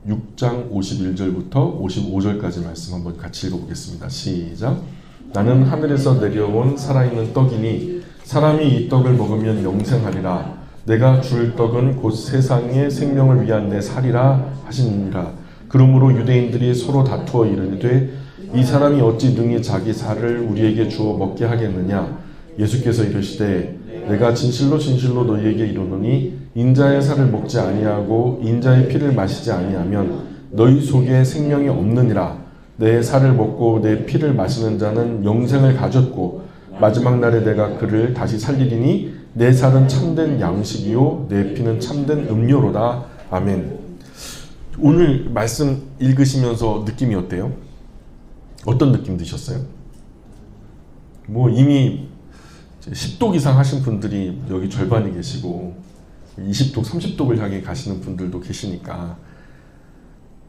6장 51절부터 55절까지 말씀 한번 같이 읽어보겠습니다. 시작. 나는 하늘에서 내려온 살아있는 떡이니 사람이 이 떡을 먹으면 영생하리라. 내가 줄 떡은 곧 세상의 생명을 위한 내 살이라 하시니라. 그러므로 유대인들이 서로 다투어 이르되 이 사람이 어찌 능히 자기 살을 우리에게 주어 먹게 하겠느냐. 예수께서 이르시되 내가 진실로 진실로 너희에게 이르노니 인자의 살을 먹지 아니하고 인자의 피를 마시지 아니하면 너희 속에 생명이 없느니라. 내 살을 먹고 내 피를 마시는 자는 영생을 가졌고 마지막 날에 내가 그를 다시 살리리니 내 살은 참된 양식이요 내 피는 참된 음료로다. 아멘. 오늘 말씀 읽으시면서 느낌이 어때요? 어떤 느낌 드셨어요? 뭐 이미 10독 이상 하신 분들이 여기 절반이 계시고 20독, 30독을 향해 가시는 분들도 계시니까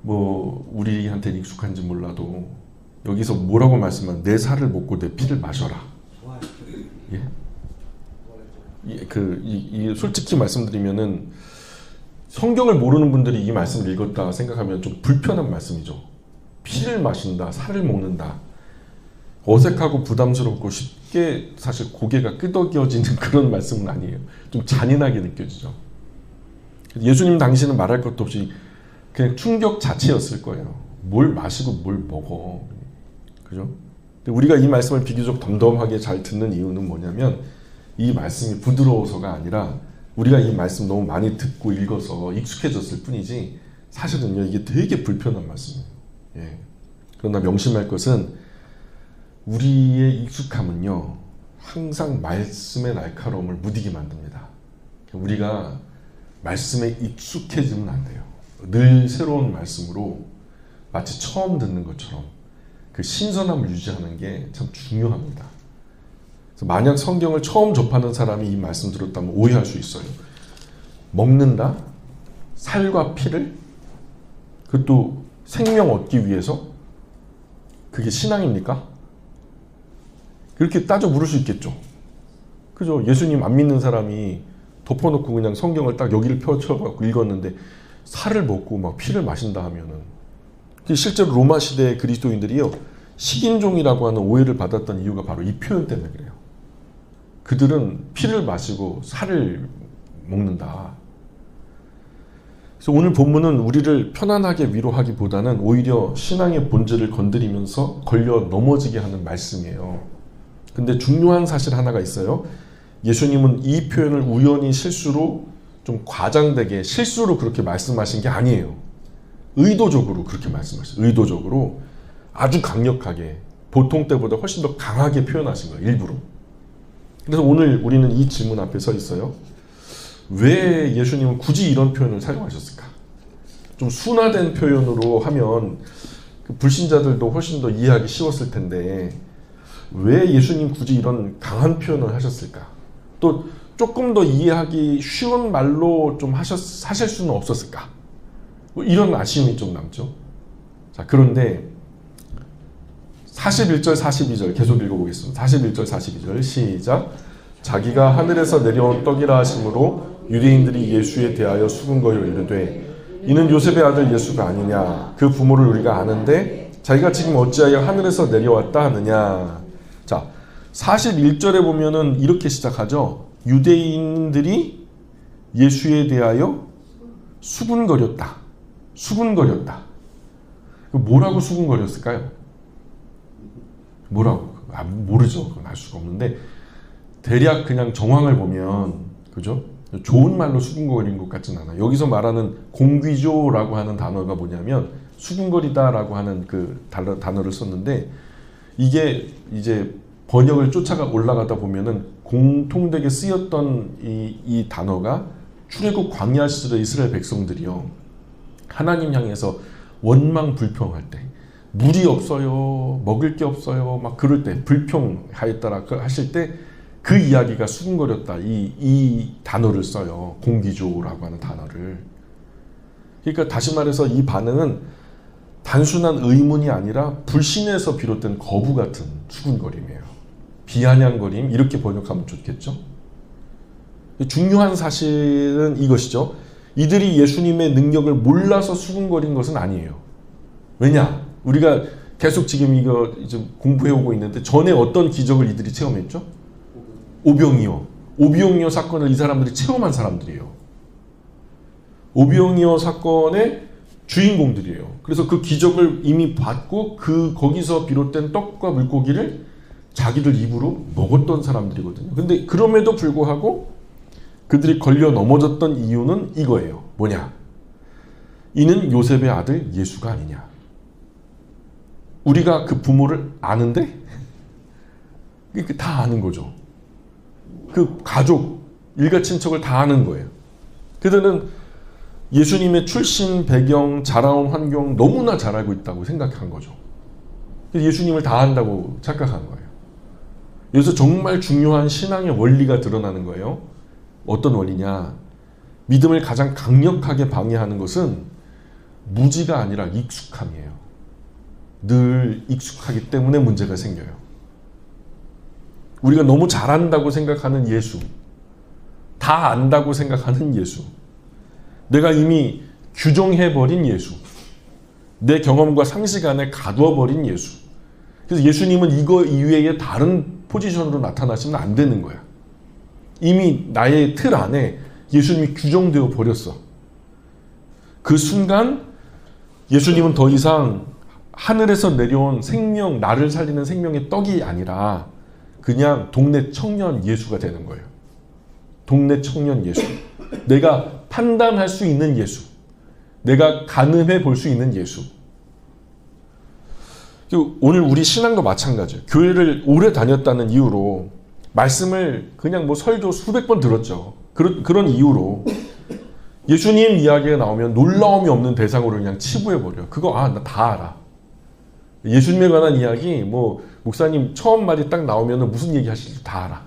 뭐 우리한테 익숙한지 몰라도 여기서 뭐라고 말씀하면 내 살을 먹고 내 피를 마셔라. 예? 솔직히 말씀드리면은 성경을 모르는 분들이 이 말씀을 읽었다 생각하면 좀 불편한 말씀이죠. 피를 마신다, 살을 먹는다. 어색하고 부담스럽고 쉽게 사실 고개가 끄덕여지는 그런 말씀은 아니에요. 좀 잔인하게 느껴지죠. 예수님 당시는 말할 것도 없이 그냥 충격 자체였을 거예요. 뭘 마시고 뭘 먹어. 그죠? 근데 우리가 이 말씀을 비교적 덤덤하게 잘 듣는 이유는 뭐냐면 이 말씀이 부드러워서가 아니라 우리가 이 말씀 너무 많이 듣고 읽어서 익숙해졌을 뿐이지 사실은요 이게 되게 불편한 말씀이에요. 예. 그러나 명심할 것은 우리의 익숙함은요 항상 말씀의 날카로움을 무디게 만듭니다. 우리가 말씀에 익숙해지면 안 돼요. 늘 새로운 말씀으로 마치 처음 듣는 것처럼 그 신선함을 유지하는 게 참 중요합니다. 그래서 만약 성경을 처음 접하는 사람이 이 말씀 들었다면 오해할 수 있어요. 먹는다? 살과 피를? 그것도 생명 얻기 위해서? 그게 신앙입니까? 그렇게 따져 물을 수 있겠죠. 그죠? 예수님 안 믿는 사람이 덮어놓고 그냥 성경을 딱 여기를 펼쳐갖고 읽었는데 살을 먹고 막 피를 마신다 하면은 실제로 로마 시대의 그리스도인들이요 식인종이라고 하는 오해를 받았던 이유가 바로 이 표현 때문에 그래요. 그들은 피를 마시고 살을 먹는다. 그래서 오늘 본문은 우리를 편안하게 위로하기보다는 오히려 신앙의 본질을 건드리면서 걸려 넘어지게 하는 말씀이에요. 근데 중요한 사실 하나가 있어요. 예수님은 이 표현을 우연히 실수로 좀 과장되게 실수로 그렇게 말씀하신 게 아니에요. 의도적으로 그렇게 말씀하셨어요. 의도적으로 아주 강력하게 보통 때보다 훨씬 더 강하게 표현하신 거예요. 일부러. 그래서 오늘 우리는 이 질문 앞에 서 있어요. 왜 예수님은 굳이 이런 표현을 사용하셨을까? 좀 순화된 표현으로 하면 불신자들도 훨씬 더 이해하기 쉬웠을 텐데 왜 예수님 굳이 이런 강한 표현을 하셨을까? 또 조금 더 이해하기 쉬운 말로 좀 하실 수는 없었을까? 뭐 이런 아쉬움이 좀 남죠. 자, 그런데 41절, 42절 계속 읽어보겠습니다. 41절, 42절 시작. 자기가 하늘에서 내려온 떡이라 하심으로 유대인들이 예수에 대하여 수군거려 이르되 이는 요셉의 아들 예수가 아니냐. 그 부모를 우리가 아는데 자기가 지금 어찌하여 하늘에서 내려왔다 하느냐. 자, 41절에 보면은 이렇게 시작하죠. 유대인들이 예수에 대하여 수군거렸다. 수군거렸다. 뭐라고 수군거렸을까요? 뭐라고? 모르죠. 그건 알 수가 없는데 대략 그냥 정황을 보면 그죠? 좋은 말로 수군거린 것 같진 않아요. 여기서 말하는 공귀조라고 하는 단어가 뭐냐면 수군거리다라고 하는 그 단어를 썼는데 이게 이제 번역을 쫓아가 올라가다 보면은 공통되게 쓰였던 이 단어가 출애굽 광야 시절의 이스라엘 백성들이요 하나님 향해서 원망 불평할 때 물이 없어요, 먹을 게 없어요, 막 그럴 때 불평하였다라 하실 때 그 이야기가 수군거렸다 이 단어를 써요. 공기조라고 하는 단어를. 그러니까 다시 말해서 이 반응은 단순한 의문이 아니라 불신에서 비롯된 거부 같은 수군거림이에요. 비아냥거림 이렇게 번역하면 좋겠죠. 중요한 사실은 이것이죠. 이들이 예수님의 능력을 몰라서 수군거린 것은 아니에요. 왜냐? 우리가 계속 지금 이거 좀 공부해오고 있는데 전에 어떤 기적을 이들이 체험했죠? 오병이어. 오병이어 사건을 이 사람들이 체험한 사람들이에요. 오병이어 사건의 주인공들이에요. 그래서 그 기적을 이미 봤고 거기서 비롯된 떡과 물고기를 자기들 입으로 먹었던 사람들이거든요. 근데 그럼에도 불구하고 그들이 걸려 넘어졌던 이유는 이거예요. 뭐냐? 이는 요셉의 아들 예수가 아니냐. 우리가 그 부모를 아는데 다 아는 거죠. 그 가족, 일가친척을 다 아는 거예요. 그들은 예수님의 출신, 배경, 자라온 환경 너무나 잘 알고 있다고 생각한 거죠. 그래서 예수님을 다 안다고 착각한 거예요. 여기서 정말 중요한 신앙의 원리가 드러나는 거예요. 어떤 원리냐? 믿음을 가장 강력하게 방해하는 것은 무지가 아니라 익숙함이에요. 늘 익숙하기 때문에 문제가 생겨요. 우리가 너무 잘한다고 생각하는 예수, 다 안다고 생각하는 예수, 내가 이미 규정해버린 예수, 내 경험과 상식 안에 가두어버린 예수. 그래서 예수님은 이거 이외에 다른 포지션으로 나타나시면 안 되는 거야. 이미 나의 틀 안에 예수님이 규정되어 버렸어. 그 순간 예수님은 더 이상 하늘에서 내려온 생명, 나를 살리는 생명의 떡이 아니라 그냥 동네 청년 예수가 되는 거예요. 동네 청년 예수. 내가 판단할 수 있는 예수. 내가 가늠해 볼 수 있는 예수. 오늘 우리 신앙도 마찬가지예요. 교회를 오래 다녔다는 이유로 말씀을 그냥 뭐 설교 수백 번 들었죠. 그런 이유로 예수님 이야기가 나오면 놀라움이 없는 대상으로 그냥 치부해버려요. 그거 나 다 알아. 예수님에 관한 이야기 뭐 목사님 처음 말이 딱 나오면 무슨 얘기 하실지 다 알아.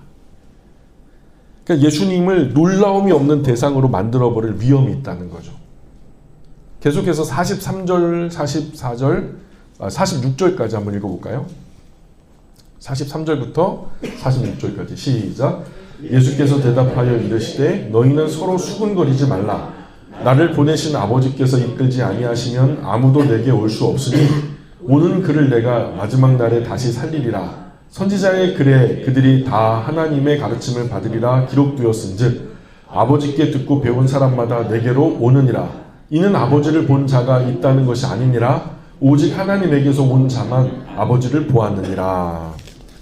그러니까 예수님을 놀라움이 없는 대상으로 만들어버릴 위험이 있다는 거죠. 계속해서 43절, 44절, 46절까지 한번 읽어볼까요? 43절부터 46절까지 시작. 예수께서 대답하여 이르시되 너희는 서로 수군거리지 말라. 나를 보내신 아버지께서 이끌지 아니하시면 아무도 내게 올 수 없으니 오는 그를 내가 마지막 날에 다시 살리리라. 선지자의 글에 그들이 다 하나님의 가르침을 받으리라 기록되었은즉 아버지께 듣고 배운 사람마다 내게로 오느니라. 이는 아버지를 본 자가 있다는 것이 아니니라. 오직 하나님에게서 온 자만 아버지를 보았느니라.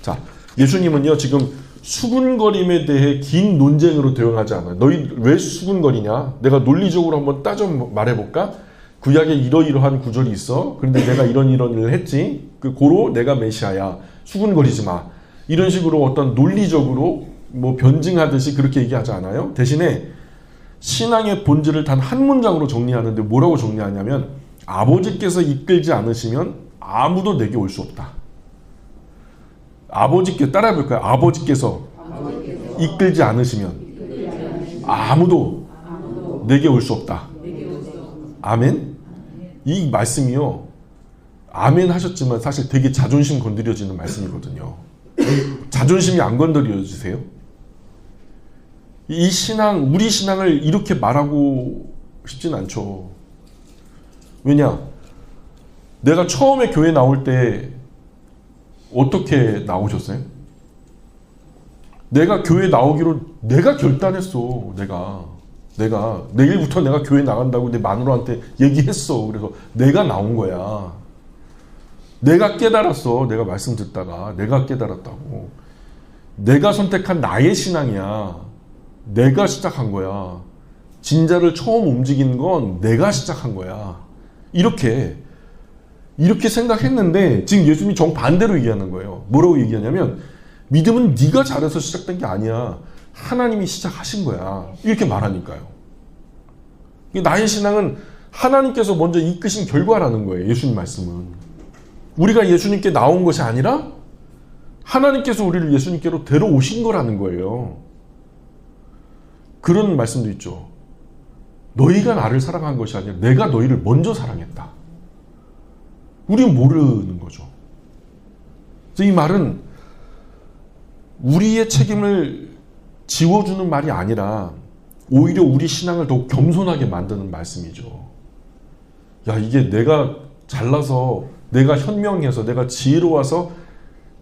자, 예수님은요 지금 수군거림에 대해 긴 논쟁으로 대응하지 않아요. 너희 왜 수군거리냐? 내가 논리적으로 한번 따져 말해볼까? 구약에 이러이러한 구절이 있어. 그런데 내가 이런 일을 했지. 고로 내가 메시아야. 수군거리지 마. 이런 식으로 어떤 논리적으로 뭐 변증하듯이 그렇게 얘기하지 않아요. 대신에 신앙의 본질을 단 한 문장으로 정리하는데 뭐라고 정리하냐면 아버지께서 이끌지 않으시면 아무도 내게 올 수 없다. 아버지께 따라해볼까요? 아버지께서 이끌지 않으시면 아무도 내게 올 수 없다. 아멘? 이 말씀이요. 아멘 하셨지만 사실 되게 자존심 건드려지는 말씀이거든요. 자존심이 안 건드려지세요? 이 신앙, 우리 신앙을 이렇게 말하고 싶진 않죠. 왜냐? 내가 처음에 교회 나올 때 어떻게 나오셨어요? 내가 교회 나오기로 내가 결단했어. 내가 내일부터 내가 교회 나간다고 내 마누라한테 얘기했어. 그래서 내가 나온 거야. 내가 깨달았어. 내가 말씀 듣다가 내가 깨달았다고. 내가 선택한 나의 신앙이야. 내가 시작한 거야. 진자를 처음 움직인 건 내가 시작한 거야. 이렇게 생각했는데 지금 예수님이 정반대로 얘기하는 거예요. 뭐라고 얘기하냐면 믿음은 네가 잘해서 시작된 게 아니야. 하나님이 시작하신 거야. 이렇게 말하니까요. 나의 신앙은 하나님께서 먼저 이끄신 결과라는 거예요. 예수님 말씀은. 우리가 예수님께 나온 것이 아니라 하나님께서 우리를 예수님께로 데려오신 거라는 거예요. 그런 말씀도 있죠. 너희가 나를 사랑한 것이 아니라 내가 너희를 먼저 사랑했다. 우리는 모르는 거죠. 그래서 이 말은 우리의 책임을 지워주는 말이 아니라 오히려 우리 신앙을 더욱 겸손하게 만드는 말씀이죠. 야, 이게 내가 잘나서, 내가 현명해서, 내가 지혜로워서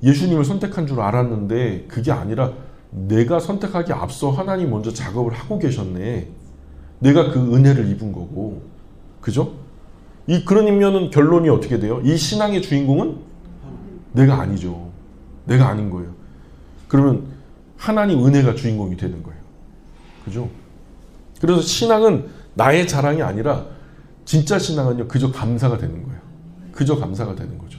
예수님을 선택한 줄 알았는데 그게 아니라 내가 선택하기 앞서 하나님 먼저 작업을 하고 계셨네. 내가 그 은혜를 입은 거고. 그죠? 그러면 결론이 어떻게 돼요? 이 신앙의 주인공은 내가 아니죠. 내가 아닌 거예요. 그러면 하나님 은혜가 주인공이 되는 거예요. 그죠? 그래서 신앙은 나의 자랑이 아니라 진짜 신앙은요, 그저 감사가 되는 거예요. 그저 감사가 되는 거죠.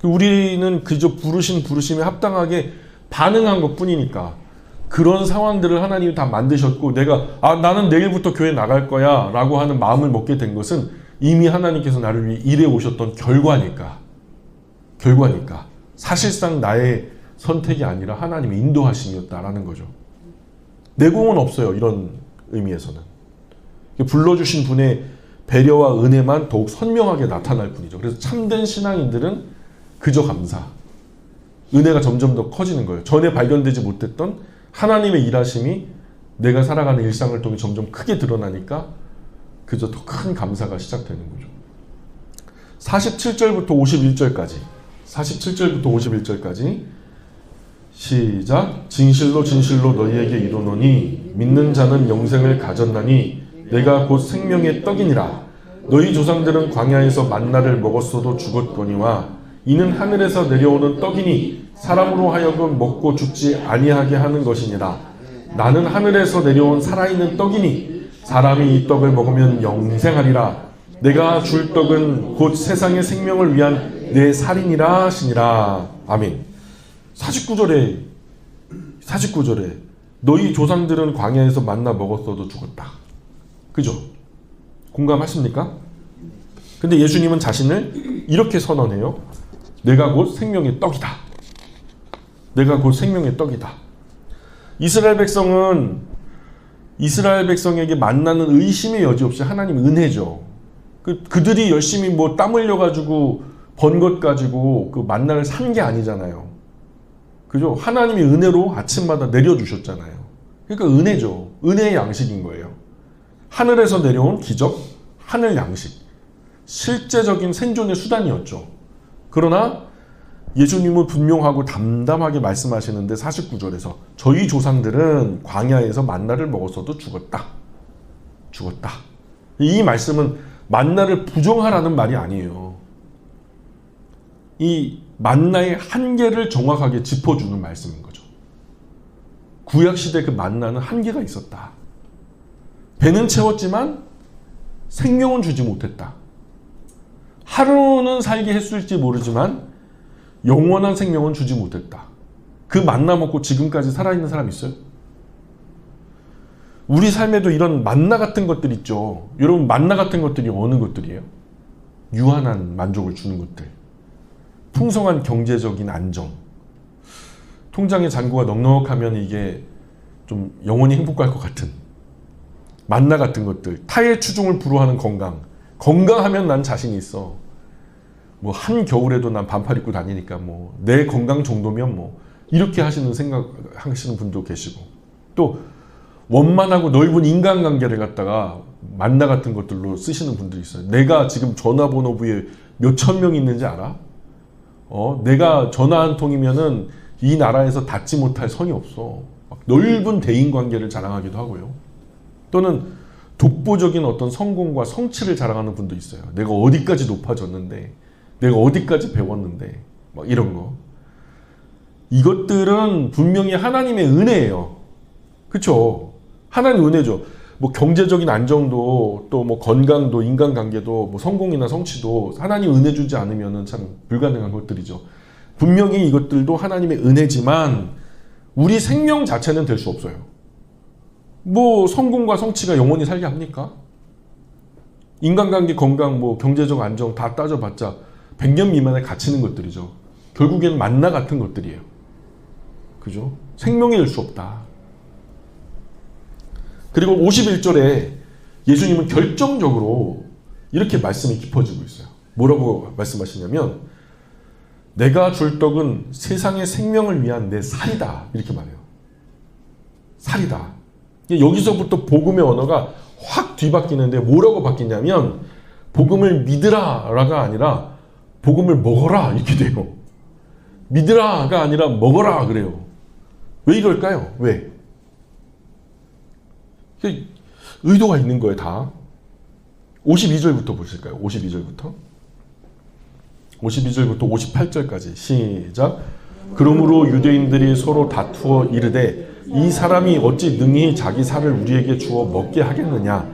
우리는 그저 부르신 부르심에 합당하게 반응한 것 뿐이니까 그런 상황들을 하나님이 다 만드셨고 내가 나는 내일부터 교회 나갈 거야 라고 하는 마음을 먹게 된 것은 이미 하나님께서 나를 위해 일해 오셨던 결과니까 사실상 나의 선택이 아니라 하나님의 인도하심이었다라는 거죠. 내공은 없어요. 이런 의미에서는 불러주신 분의 배려와 은혜만 더욱 선명하게 나타날 뿐이죠. 그래서 참된 신앙인들은 그저 감사, 은혜가 점점 더 커지는 거예요. 전에 발견되지 못했던 하나님의 일하심이 내가 살아가는 일상을 통해 점점 크게 드러나니까 그저 더 큰 감사가 시작되는 거죠. 47절부터 51절까지 시작. 진실로 진실로 너희에게 이르노니 믿는 자는 영생을 가졌나니 내가 곧 생명의 떡이니라. 너희 조상들은 광야에서 만나를 먹었어도 죽었거니와 이는 하늘에서 내려오는 떡이니 사람으로 하여금 먹고 죽지 아니하게 하는 것이니라. 나는 하늘에서 내려온 살아있는 떡이니 사람이 이 떡을 먹으면 영생하리라. 내가 줄 떡은 곧 세상의 생명을 위한 내 살이니라 하시니라. 아멘. 49절에 너희 조상들은 광야에서 만나 먹었어도 죽었다. 그죠? 공감하십니까? 근데 예수님은 자신을 이렇게 선언해요. 내가 곧 생명의 떡이다. 내가 곧 생명의 떡이다. 이스라엘 백성에게 만나는 의심의 여지 없이 하나님 은혜죠. 그들이 열심히 땀 흘려가지고 번 것 가지고 그 만나를 산 게 아니잖아요. 그죠? 하나님이 은혜로 아침마다 내려주셨잖아요. 그러니까 은혜죠. 은혜의 양식인 거예요. 하늘에서 내려온 기적, 하늘 양식. 실제적인 생존의 수단이었죠. 그러나 예수님은 분명하고 담담하게 말씀하시는데 49절에서 저희 조상들은 광야에서 만나를 먹었어도 죽었다. 이 말씀은 만나를 부정하라는 말이 아니에요. 이 만나의 한계를 정확하게 짚어주는 말씀인 거죠. 구약시대 그 만나는 한계가 있었다. 배는 채웠지만 생명은 주지 못했다. 하루는 살게 했을지 모르지만 영원한 생명은 주지 못했다. 그 만나 먹고 지금까지 살아있는 사람 있어요? 우리 삶에도 이런 만나 같은 것들 있죠. 여러분, 만나 같은 것들이 어느 것들이에요? 유한한 만족을 주는 것들. 풍성한 경제적인 안정. 통장의 잔고가 넉넉하면 이게 좀 영원히 행복할 것 같은 만나 같은 것들. 타의 추종을 불허하는 건강. 건강하면 난 자신이 있어. 한겨울에도 난 반팔 입고 다니니까 내 건강 정도면 이렇게 생각하시는 분도 계시고, 또 원만하고 넓은 인간관계를 갖다가 만나 같은 것들로 쓰시는 분들이 있어요. 내가 지금 전화번호부에 몇천 명 있는지 알아? 내가 전화 한 통이면은 이 나라에서 닿지 못할 선이 없어. 넓은 대인관계를 자랑하기도 하고요. 또는 독보적인 어떤 성공과 성취를 자랑하는 분도 있어요. 내가 어디까지 높아졌는데, 내가 어디까지 배웠는데, 이런 거. 이것들은 분명히 하나님의 은혜예요. 그쵸? 하나님의 은혜죠. 경제적인 안정도, 또 건강도, 인간관계도, 성공이나 성취도 하나님 은혜 주지 않으면 참 불가능한 것들이죠. 분명히 이것들도 하나님의 은혜지만 우리 생명 자체는 될 수 없어요. 성공과 성취가 영원히 살게 합니까? 인간관계, 건강, 경제적 안정 다 따져봤자 100년 미만에 갇히는 것들이죠. 결국에는 만나 같은 것들이에요. 그죠? 생명이 될 수 없다. 그리고 51절에 예수님은 결정적으로 이렇게 말씀이 깊어지고 있어요. 뭐라고 말씀하시냐면 내가 줄 떡은 세상의 생명을 위한 내 살이다. 이렇게 말해요. 살이다. 여기서부터 복음의 언어가 확 뒤바뀌는데 뭐라고 바뀌냐면 복음을 믿으라가 아니라 복음을 먹어라 이렇게 돼요. 믿으라가 아니라 먹어라 그래요. 왜 이럴까요? 왜? 의도가 있는 거예요, 다. 52절부터 보실까요? 52절부터 58절까지 시작. 그러므로 유대인들이 서로 다투어 이르되 이 사람이 어찌 능히 자기 살을 우리에게 주어 먹게 하겠느냐.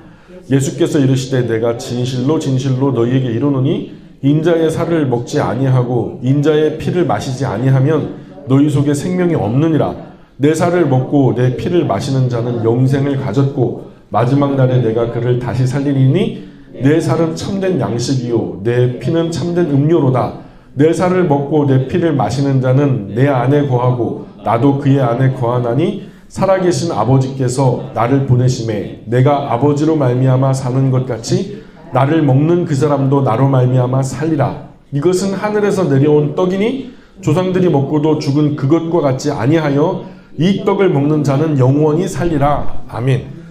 예수께서 이르시되 내가 진실로 진실로 너희에게 이르노니 인자의 살을 먹지 아니하고 인자의 피를 마시지 아니하면 너희 속에 생명이 없느니라. 내 살을 먹고 내 피를 마시는 자는 영생을 가졌고 마지막 날에 내가 그를 다시 살리리니 내 살은 참된 양식이요 내 피는 참된 음료로다. 내 살을 먹고 내 피를 마시는 자는 내 안에 거하고 나도 그의 안에 거하나니 살아계신 아버지께서 나를 보내심에 내가 아버지로 말미암아 사는 것 같이 나를 먹는 그 사람도 나로 말미암아 살리라. 이것은 하늘에서 내려온 떡이니 조상들이 먹고도 죽은 그것과 같지 아니하여 이 떡을 먹는 자는 영원히 살리라. 아멘.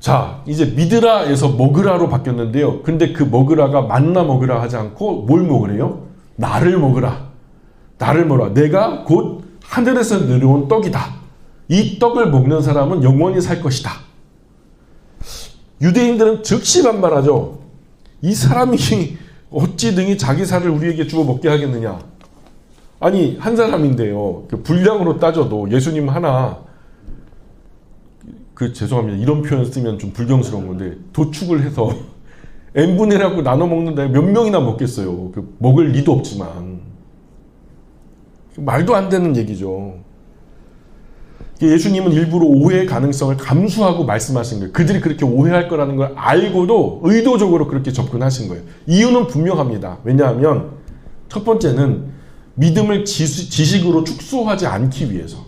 자, 이제 믿으라에서 먹으라로 바뀌었는데요. 근데 그 먹으라가 만나 먹으라 하지 않고 뭘 먹으래요? 나를 먹으라. 나를 먹으라. 내가 곧 하늘에서 내려온 떡이다. 이 떡을 먹는 사람은 영원히 살 것이다. 유대인들은 즉시 반발하죠. 이 사람이 어찌 능히 자기 살을 우리에게 주어 먹게 하겠느냐. 아니 한 사람인데요. 그 분량으로 따져도 예수님 하나 죄송합니다. 이런 표현 쓰면 좀 불경스러운 건데 도축을 해서 n분의 1하고 나눠 먹는데 몇 명이나 먹겠어요. 먹을 리도 없지만. 말도 안 되는 얘기죠. 예수님은 일부러 오해의 가능성을 감수하고 말씀하신 거예요. 그들이 그렇게 오해할 거라는 걸 알고도 의도적으로 그렇게 접근하신 거예요. 이유는 분명합니다. 왜냐하면 첫 번째는 믿음을 지식으로 축소하지 않기 위해서.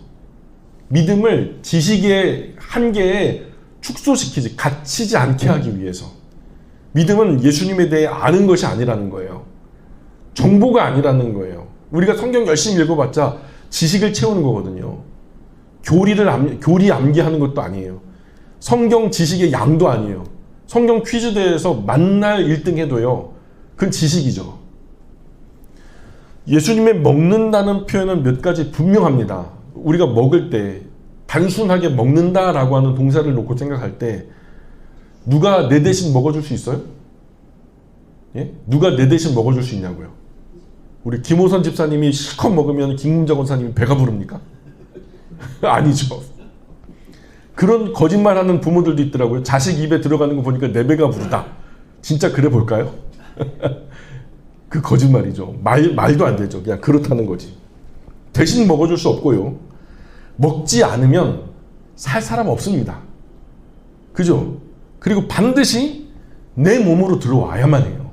믿음을 지식의 한계에 축소시키지, 갇히지 않게 하기 위해서. 믿음은 예수님에 대해 아는 것이 아니라는 거예요. 정보가 아니라는 거예요. 우리가 성경 열심히 읽어봤자 지식을 채우는 거거든요. 교리 암기하는 것도 아니에요. 성경 지식의 양도 아니에요. 성경 퀴즈대회에서 만날 1등 해도요. 그건 지식이죠. 예수님의 먹는다는 표현은 몇 가지 분명합니다. 우리가 먹을 때 단순하게 먹는다라고 하는 동사를 놓고 생각할 때 누가 내 대신 먹어줄 수 있어요? 예? 누가 내 대신 먹어줄 수 있냐고요? 우리 김호선 집사님이 실컷 먹으면 김문정 원사님이 배가 부릅니까? 아니죠. 그런 거짓말하는 부모들도 있더라고요. 자식 입에 들어가는 거 보니까 내 배가 부르다. 진짜 그래 볼까요? 그 거짓말이죠. 말도 안 되죠. 그냥 그렇다는 거지. 대신 먹어줄 수 없고요. 먹지 않으면 살 사람 없습니다. 그죠? 그리고 반드시 내 몸으로 들어와야만 해요.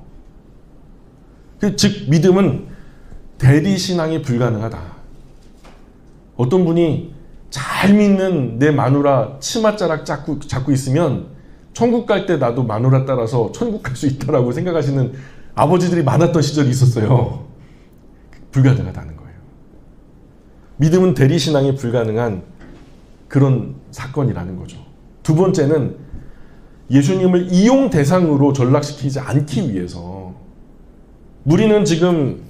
즉 믿음은 대리신앙이 불가능하다. 어떤 분이 잘 믿는 내 마누라 치맛자락 잡고 있으면 천국 갈 때 나도 마누라 따라서 천국 갈 수 있다라고 생각하시는 아버지들이 많았던 시절이 있었어요. 불가능하다는 거예요. 믿음은 대리신앙이 불가능한 그런 사건이라는 거죠. 두 번째는 예수님을 이용 대상으로 전락시키지 않기 위해서. 우리는 지금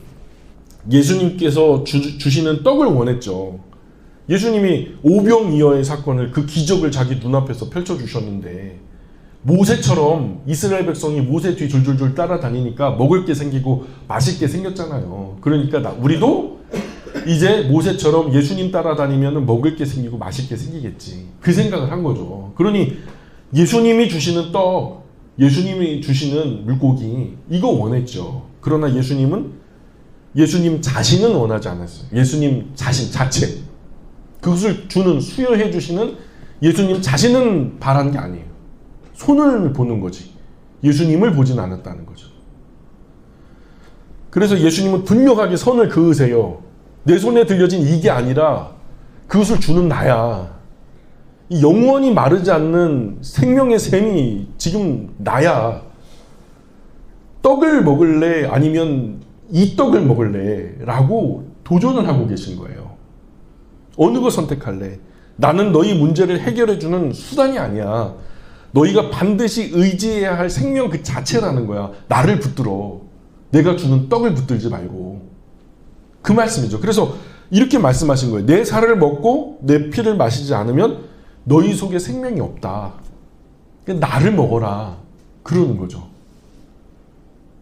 예수님께서 주시는 떡을 원했죠. 예수님이 오병이어의 사건을, 그 기적을 자기 눈앞에서 펼쳐주셨는데 모세처럼 이스라엘 백성이 모세 뒤 줄줄줄 따라다니니까 먹을 게 생기고 맛있게 생겼잖아요. 그러니까 우리도 이제 모세처럼 예수님 따라다니면 먹을 게 생기고 맛있게 생기겠지. 그 생각을 한 거죠. 그러니 예수님이 주시는 떡, 예수님이 주시는 물고기, 이거 원했죠. 그러나 예수님 자신은 원하지 않았어요. 예수님 자체. 그것을 수여해 주시는 예수님 자신은 바란 게 아니에요. 손을 보는 거지. 예수님을 보진 않았다는 거죠. 그래서 예수님은 분명하게 선을 그으세요. 내 손에 들려진 이게 아니라 그것을 주는 나야. 이 영원히 마르지 않는 생명의 샘이 지금 나야. 떡을 먹을래? 아니면 이 떡을 먹을래? 라고 도전을 하고 계신 거예요. 어느 거 선택할래? 나는 너희 문제를 해결해주는 수단이 아니야. 너희가 반드시 의지해야 할 생명 그 자체라는 거야. 나를 붙들어. 내가 주는 떡을 붙들지 말고. 그 말씀이죠. 그래서 이렇게 말씀하신 거예요. 내 살을 먹고 내 피를 마시지 않으면 너희 속에 생명이 없다. 나를 먹어라. 그러는 거죠.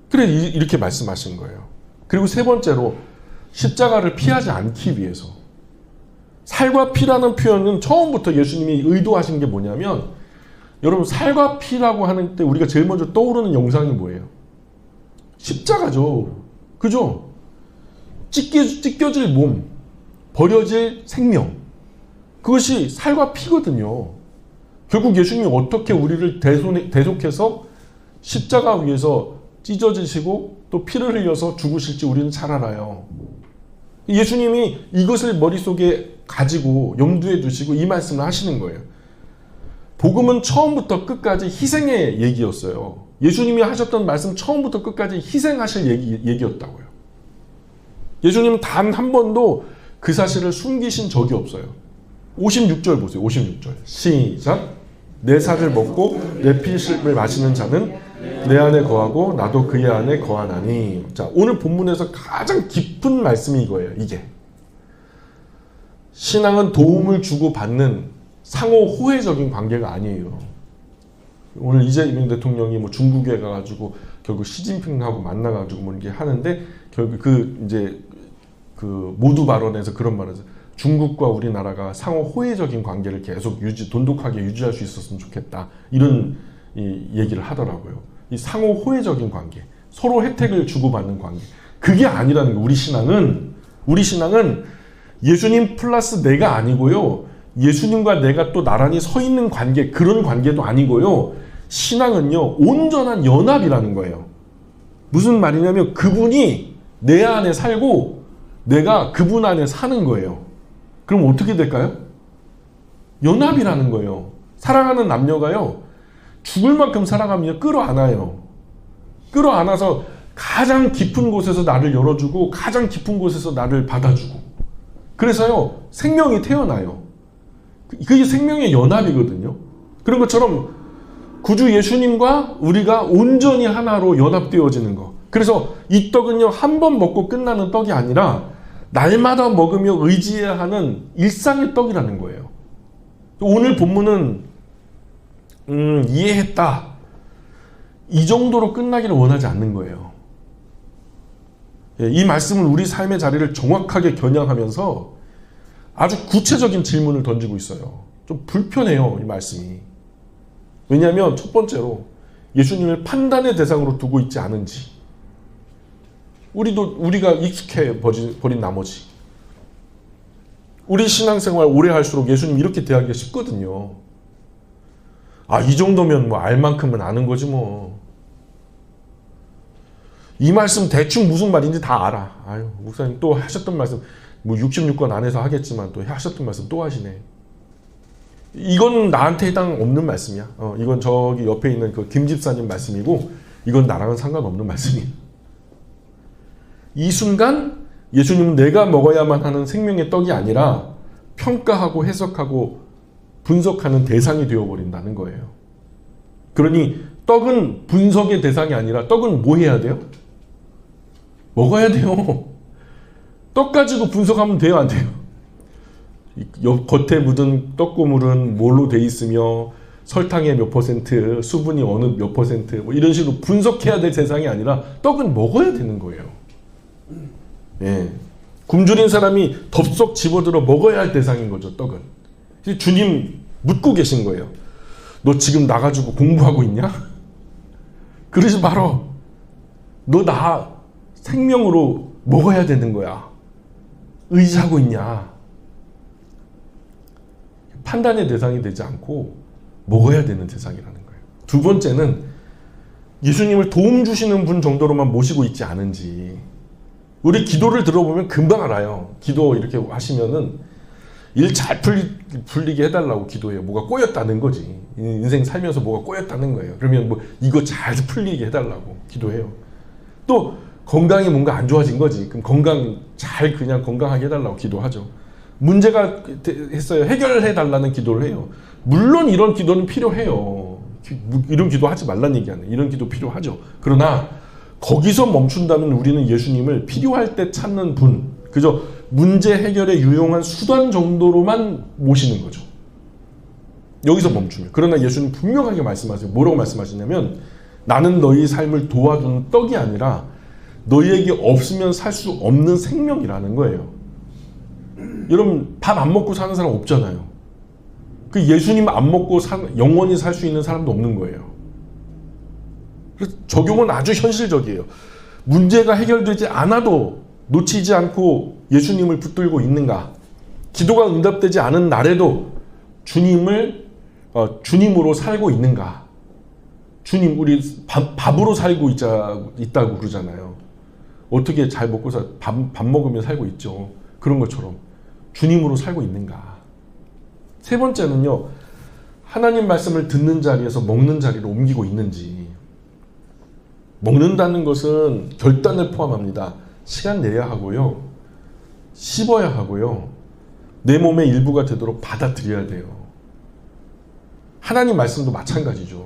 그래 이렇게 말씀하신 거예요. 그리고 세 번째로 십자가를 피하지 않기 위해서. 살과 피라는 표현은 처음부터 예수님이 의도하신 게 뭐냐면, 여러분 살과 피라고 하는 때 우리가 제일 먼저 떠오르는 영상이 뭐예요? 십자가죠. 그죠? 찢겨질 몸, 버려질 생명. 그것이 살과 피거든요. 결국 예수님이 어떻게 우리를 대속해서 십자가 위에서 찢어지시고 또 피를 흘려서 죽으실지 우리는 잘 알아요. 예수님이 이것을 머릿속에 가지고 염두에 두시고 이 말씀을 하시는 거예요. 복음은 처음부터 끝까지 희생의 얘기였어요. 예수님이 하셨던 말씀 처음부터 끝까지 희생하실 얘기였다고요. 예수님은 단 한 번도 그 사실을 숨기신 적이 없어요. 56절 보세요. 56절. 시작. 내 살을 먹고 내 피를 마시는 자는 내 안에 거하고 나도 그의 안에 거하나니. 자, 오늘 본문에서 가장 깊은 말씀이 이거예요. 이게. 신앙은 도움을 주고 받는 상호 호혜적인 관계가 아니에요. 오늘 이재명 대통령이 뭐 중국에 가가지고 결국 시진핑하고 만나가지고 뭐 이렇게 하는데 결국 그 모두 발언에서 그런 말을 해서 중국과 우리나라가 상호 호혜적인 관계를 계속 돈독하게 유지할 수 있었으면 좋겠다. 이런 얘기를 하더라고요. 이 상호 호혜적인 관계, 서로 혜택을 주고받는 관계. 그게 아니라는 거예요. 우리 신앙은 예수님 플러스 내가 아니고요. 예수님과 내가 또 나란히 서 있는 관계, 그런 관계도 아니고요. 신앙은요, 온전한 연합이라는 거예요. 무슨 말이냐면 그분이 내 안에 살고 내가 그분 안에 사는 거예요. 그럼 어떻게 될까요? 연합이라는 거예요. 사랑하는 남녀가요, 죽을 만큼 사랑하면 끌어안아요. 끌어안아서 가장 깊은 곳에서 나를 열어주고 가장 깊은 곳에서 나를 받아주고. 그래서요, 생명이 태어나요. 그게 생명의 연합이거든요. 그런 것처럼 구주 예수님과 우리가 온전히 하나로 연합되어지는 거. 그래서 이 떡은요, 한 번 먹고 끝나는 떡이 아니라 날마다 먹으며 의지해야 하는 일상의 떡이라는 거예요. 오늘 본문은 이해했다. 이 정도로 끝나기를 원하지 않는 거예요. 이 말씀은 우리 삶의 자리를 정확하게 겨냥하면서 아주 구체적인 질문을 던지고 있어요. 좀 불편해요, 이 말씀이. 왜냐하면 첫 번째로 예수님을 판단의 대상으로 두고 있지 않은지, 우리가 익숙해 버린 나머지, 우리 신앙생활 오래 할수록 예수님 이렇게 대하기가 쉽거든요. 아, 이 정도면 뭐 알 만큼은 아는 거지 뭐. 이 말씀 대충 무슨 말인지 다 알아. 아유, 목사님 또 하셨던 말씀, 뭐 66권 안에서 하겠지만 또 하셨던 말씀 또 하시네. 이건 나한테 해당 없는 말씀이야. 이건 저기 옆에 있는 그 김 집사님 말씀이고, 이건 나랑은 상관없는 말씀이야. 이 순간 예수님은 내가 먹어야만 하는 생명의 떡이 아니라 평가하고 해석하고 분석하는 대상이 되어버린다는 거예요. 그러니 떡은 분석의 대상이 아니라 떡은 뭐 해야 돼요? 먹어야 돼요. 떡 가지고 분석하면 돼요, 안 돼요? 겉에 묻은 떡고물은 뭘로 돼 있으며 설탕의 몇 퍼센트, 수분이 어느 몇 퍼센트, 뭐 이런 식으로 분석해야 될 대상이 아니라 떡은 먹어야 되는 거예요. 예. 굶주린 사람이 덥석 집어들어 먹어야 할 대상인 거죠, 떡은. 주님 묻고 계신 거예요. 너 지금 나가지고 공부하고 있냐? 그러지 말어. 너 나 생명으로 먹어야 되는 거야. 의지하고 있냐? 판단의 대상이 되지 않고 먹어야 되는 대상이라는 거예요. 두 번째는 예수님을 도움 주시는 분 정도로만 모시고 있지 않은지. 우리 기도를 들어보면 금방 알아요. 기도 이렇게 하시면은 일 잘 풀리게 해달라고 기도해요. 뭐가 꼬였다는 거지. 인생 살면서 뭐가 꼬였다는 거예요. 그러면 뭐 이거 잘 풀리게 해달라고 기도해요. 또 건강이 뭔가 안 좋아진 거지. 그럼 그냥 건강하게 해달라고 기도하죠. 문제가 했어요. 해결해 달라는 기도를 해요. 물론 이런 기도는 필요해요. 이런 기도 하지 말란 얘기 아니에요. 이런 기도 필요하죠. 그러나 거기서 멈춘다면 우리는 예수님을 필요할 때 찾는 분, 그저 문제 해결에 유용한 수단 정도로만 모시는 거죠. 여기서 멈추면. 그러나 예수님 분명하게 말씀하세요. 뭐라고 말씀하시냐면 나는 너희 삶을 도와주는 떡이 아니라 너희에게 없으면 살 수 없는 생명이라는 거예요. 여러분 밥 안 먹고 사는 사람 없잖아요. 그 예수님 안 먹고 영원히 살 수 있는 사람도 없는 거예요. 그래서 적용은 아주 현실적이에요. 문제가 해결되지 않아도 놓치지 않고 예수님을 붙들고 있는가? 기도가 응답되지 않은 날에도 주님으로 살고 있는가? 주님, 우리 밥으로 살고 있다고 그러잖아요. 어떻게 잘 먹고 밥 먹으며 살고 있죠. 그런 것처럼 주님으로 살고 있는가? 세 번째는요, 하나님 말씀을 듣는 자리에서 먹는 자리로 옮기고 있는지. 먹는다는 것은 결단을 포함합니다. 시간 내야 하고요. 씹어야 하고요. 내 몸의 일부가 되도록 받아들여야 돼요. 하나님 말씀도 마찬가지죠.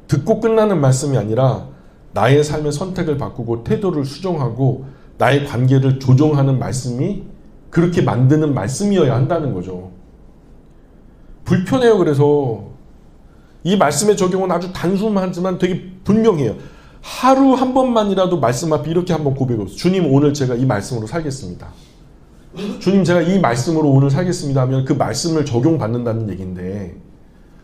듣고 끝나는 말씀이 아니라 나의 삶의 선택을 바꾸고 태도를 수정하고 나의 관계를 조정하는 말씀이 그렇게 만드는 말씀이어야 한다는 거죠. 불편해요. 그래서 이 말씀의 적용은 아주 단순하지만 되게 분명해요. 하루 한 번만이라도 말씀 앞에 이렇게 한번 고백해요. 주님, 오늘 제가 이 말씀으로 살겠습니다. 주님, 제가 이 말씀으로 오늘 살겠습니다 하면 그 말씀을 적용받는다는 얘기인데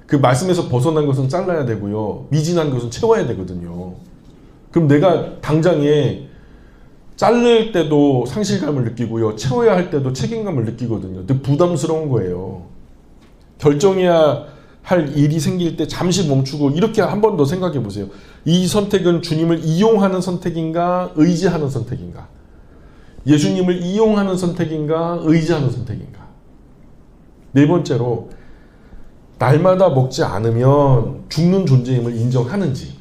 그 말씀에서 벗어난 것은 잘라야 되고요. 미진한 것은 채워야 되거든요. 그럼 내가 당장에 자를 때도 상실감을 느끼고요. 채워야 할 때도 책임감을 느끼거든요. 근데 부담스러운 거예요. 결정해야 할 일이 생길 때 잠시 멈추고 이렇게 한 번 더 생각해 보세요. 이 선택은 주님을 이용하는 선택인가 의지하는 선택인가? 예수님을 이용하는 선택인가 의지하는 선택인가? 네 번째로 날마다 먹지 않으면 죽는 존재임을 인정하는지.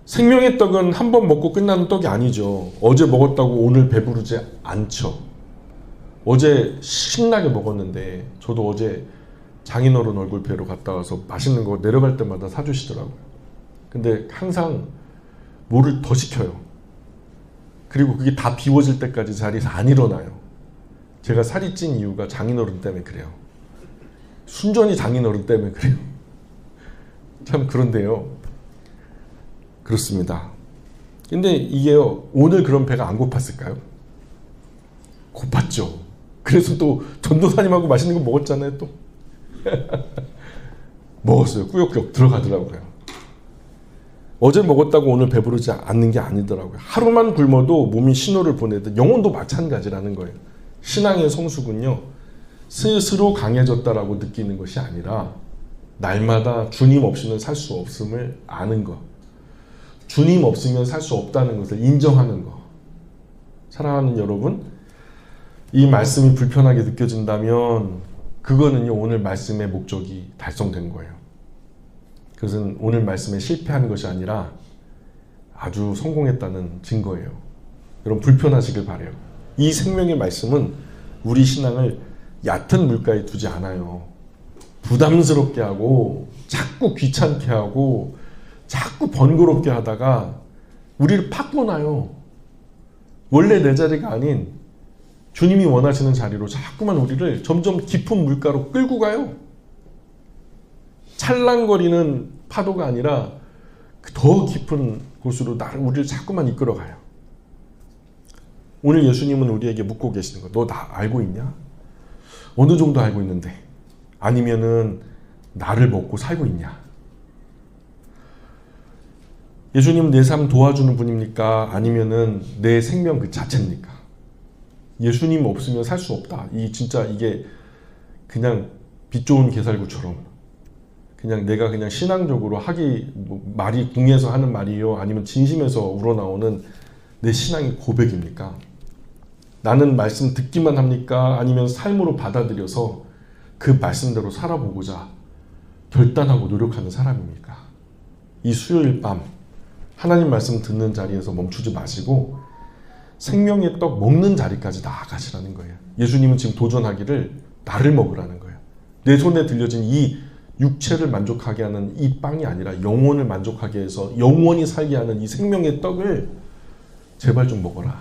생명의 떡은 한 번 먹고 끝나는 떡이 아니죠. 어제 먹었다고 오늘 배부르지 않죠. 어제 신나게 먹었는데 저도 어제 장인어른 얼굴 뵈러 갔다 와서 맛있는 거 내려갈 때마다 사주시더라고요. 근데 항상 뭐를 더 시켜요. 그리고 그게 다 비워질 때까지 자리에서 안 일어나요. 제가 살이 찐 이유가 장인어른 때문에 그래요. 순전히 장인어른 때문에 그래요. 참 그런데요. 그렇습니다. 근데 이게요, 오늘 그런 배가 안 고팠을까요? 고팠죠. 그래서 또 전도사님하고 맛있는 거 먹었잖아요, 또. 먹었어요. 꾸역꾸역 들어가더라고요. 어제 먹었다고 오늘 배부르지 않는 게 아니더라고요. 하루만 굶어도 몸이 신호를 보내듯 영혼도 마찬가지라는 거예요. 신앙의 성숙은요, 스스로 강해졌다라고 느끼는 것이 아니라 날마다 주님 없이는 살 수 없음을 아는 것. 주님 없으면 살 수 없다는 것을 인정하는 것. 사랑하는 여러분, 이 말씀이 불편하게 느껴진다면 그거는요, 오늘 말씀의 목적이 달성된 거예요. 그것은 오늘 말씀에 실패한 것이 아니라 아주 성공했다는 증거예요. 여러분 불편하시길 바라요. 이 생명의 말씀은 우리 신앙을 얕은 물가에 두지 않아요. 부담스럽게 하고 자꾸 귀찮게 하고 자꾸 번거롭게 하다가 우리를 바꿔놔요. 원래 내 자리가 아닌 주님이 원하시는 자리로 자꾸만 우리를 점점 깊은 물가로 끌고 가요. 찰랑거리는 파도가 아니라 더 깊은 곳으로 우리를 자꾸만 이끌어가요. 오늘 예수님은 우리에게 묻고 계시는 거, 너 나 알고 있냐? 어느 정도 알고 있는데? 아니면은 나를 먹고 살고 있냐? 예수님은 내 삶 도와주는 분입니까? 아니면은 내 생명 그 자체입니까? 예수님 없으면 살 수 없다. 진짜 이게 그냥 빛 좋은 게살구처럼 그냥 내가 그냥 신앙적으로 말이 궁해서 하는 말이요, 아니면 진심에서 우러나오는 내 신앙의 고백입니까? 나는 말씀 듣기만 합니까? 아니면 삶으로 받아들여서 그 말씀대로 살아보고자 결단하고 노력하는 사람입니까? 이 수요일 밤 하나님 말씀 듣는 자리에서 멈추지 마시고 생명의 떡 먹는 자리까지 나아가시라는 거예요. 예수님은 지금 도전하기를 나를 먹으라는 거예요. 내 손에 들려진 이 육체를 만족하게 하는 이 빵이 아니라 영혼을 만족하게 해서 영원히 살게 하는 이 생명의 떡을 제발 좀 먹어라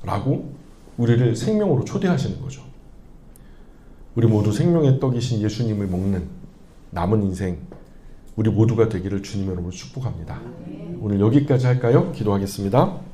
라고 우리를 생명으로 초대하시는 거죠. 우리 모두 생명의 떡이신 예수님을 먹는 남은 인생 우리 모두가 되기를 주님의 이름으로 축복합니다. 오늘 여기까지 할까요? 기도하겠습니다.